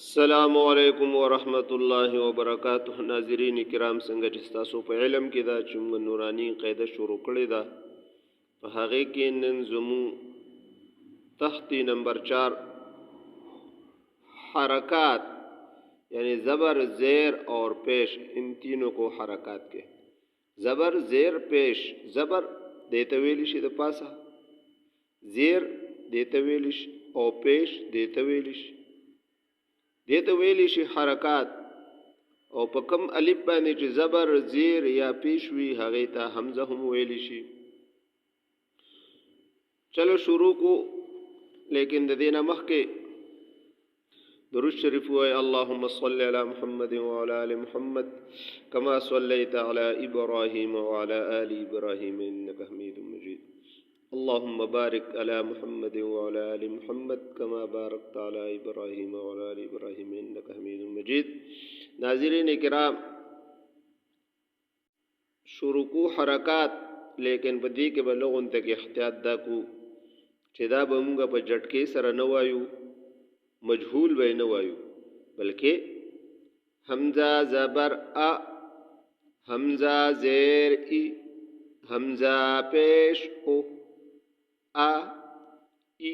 अस्सलामुअलैकुम वरहमतुल्लाहि वबरकातुहू। नाज़रीन किराम څنګه چې تاسو په علم کې دا چې موږ نورانی قاعده شروع کړې ده په هغه کې نن زمو تختی نمبر 4 حرکات یعنی زبر زیر اور پیش ان تینوں کو حرکات کے زبر زیر پیش زبر دیتے ویلی شي د پاسه زیر دیتے ویلی شي او پیش دیتے ویلی شي دیته ویلی شي حرکات او په کم الف باندې چې زبر زیر یا پیش وی هغه ته حمزه هم ویلی شي. چلو شروع کو لیکن د دینه مخکې درود شریف وای اللهم صل علی محمد وعلى ال محمد كما صليت على ابراهيم وعلى ال ابراهيم انك حميد مجيد. اللهم بارك على محمد وعلى آل محمد كما باركت على إبراهيم وعلى آل إبراهيم إنك حميد مجيد. ناظرین کرام شروع کو حرکات لیکن بدی کې بلغون تک احتیاط دا کو چې دا به موږ په جټکې سره نه وایو مجهول به نه وایو بلکې حمزه زبر ا حمزه زیر ای حمزه پیش او a i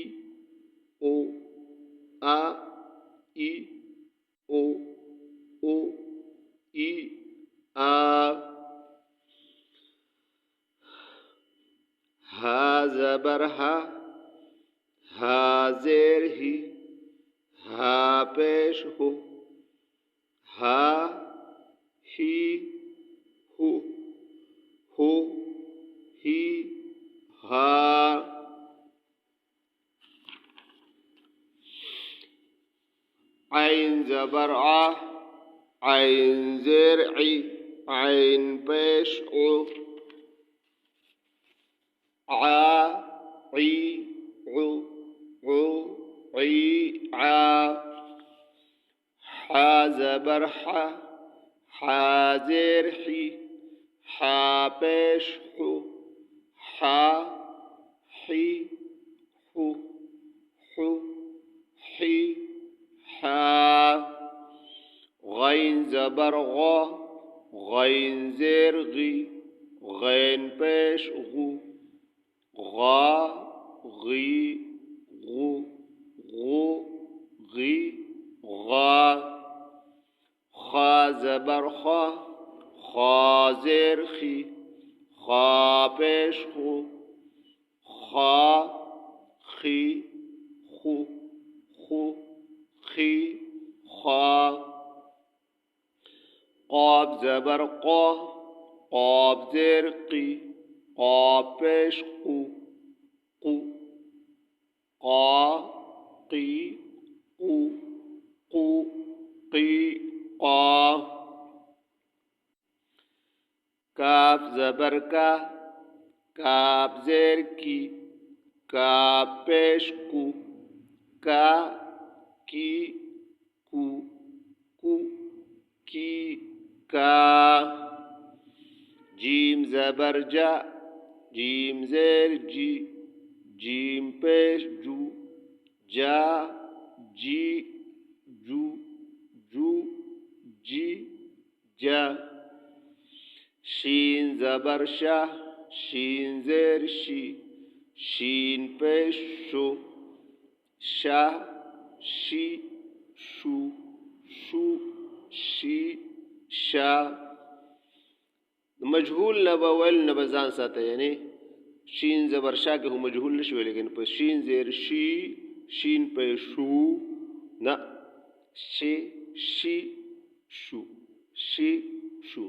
o a i o o i a ha زبر ha ha زیر hi ha پیش ho ha hi ho ho hi ha عین زبر ع عین زیر عی عین پیش او ع عی عو عو عی ع ح زبر ح ح زیر حی ح پیش حو ح حی حو حو حی حا غین زبر غا غین زیر غی غین پیش غو غا غی غو غو غی غا خا زبر خا خا زیر خی خا پیش خو خا خی خو خو خی خا قاب زبر قا قاب زیر قی قاب پیش قو قو قا قی قو قو قی قا کاف زبر کا کاف زیر کی کاف پیش کو کا کی کو کو کی کا جیم زبر جا جیم زیر جی جیم پیش جو جا جی جو جو جی جا شین زبر شا شین زیر شی شین پیش شو شا شی شو شو شی شا مجهول نبول نبزان ساته یعنی شین زبر شا کې هو مجهول نشوي لیکن په شین زیر شی شین په شو نه شی شی شو شی شو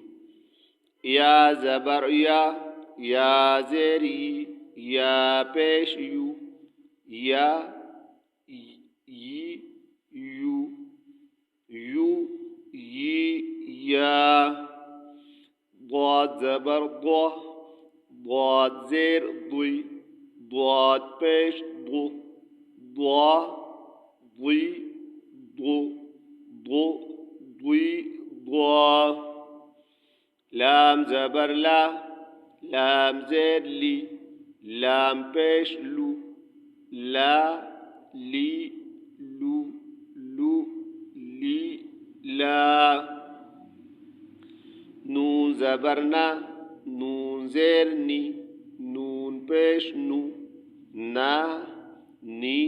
یا زبر یا زری یا پیش یو یا ی یو یو ی یا ضاد زبر ضا ضاد زیر ضی ضاد پیش ضو ضا ضی ضو ضو ضی ضا لام زبر لا لام زیر لی لام پیش لو لا لی لو لو لا. نون زبرنا نون زیر نی نون پیش نو نا نی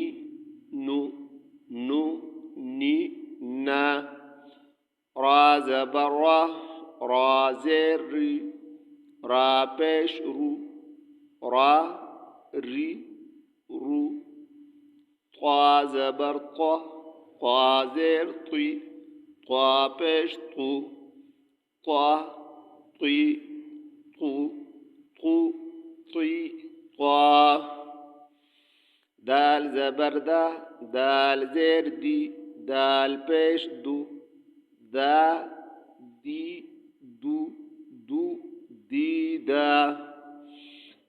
نو نو نی نا. را زبر را را زیر ری را پیش رو را ری رو. طا زبر طا طا زیر طی طا پیش طو طا طی طو طو طی طا. دال زبر دا دال زیر دی دال پیش دو دا دی دو دو دی دا.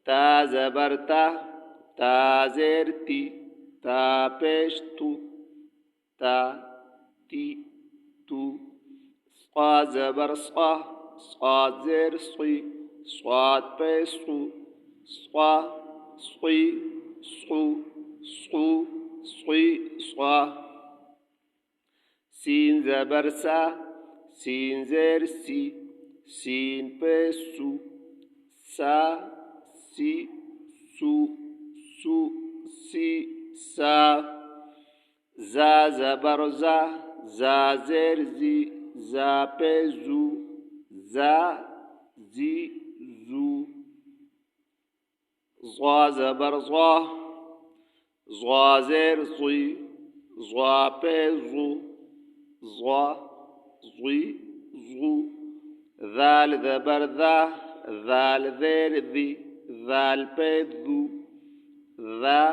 تا زبر تا زیر تی تا پیش تو تا تی تو. صا زبر صا صاد زیر صی صاد پیش صو صا صی صو صو صی صا. سین زبر سا سین زیر سی سین پیش سو سا سی سو سو سی سا. زا زبر زا زا زیر زی زا پیش زو زا زی زو. ضا زبر ضا ضا زیر ضی ضا پیش زو ضا ضی ضو. ذال زبر ذا ذال زیر ذی ذال پیش ذو ذا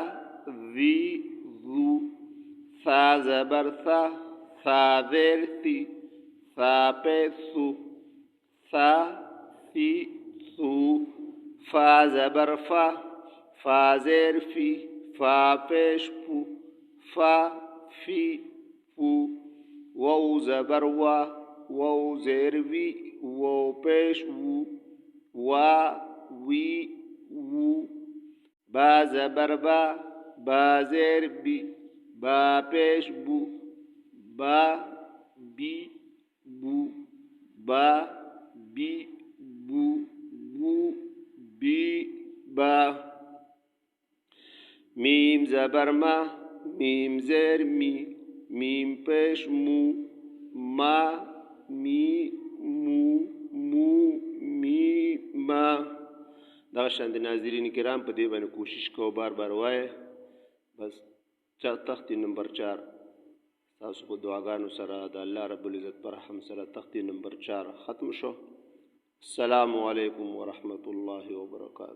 ذی ذو. ثا زبر ثا ثا زیر ثی ثا پیش ثو ثا ثی ثو. فا زبر فا فا زیر فی فا پیش فو فا فی فو. وو زبر وا وو زیر وی وو پیش وو وا وی وو. با زبر با با زیر بی با پیش بو با بی بو با بی بو بو بی با. میم زبر ما میم زیر می میم پیش مو ما می مو مو می ما. دغه شان د ناظرین کرام په دې باندې کوشش کوو بار بار وایه. بس تختی نمبر 4 تاسو په دعاګانو سره د الله رب العزت پر رحم سره تختی نمبر 4 ختم شو. السلام علیکم ورحمة الله وبرکاته.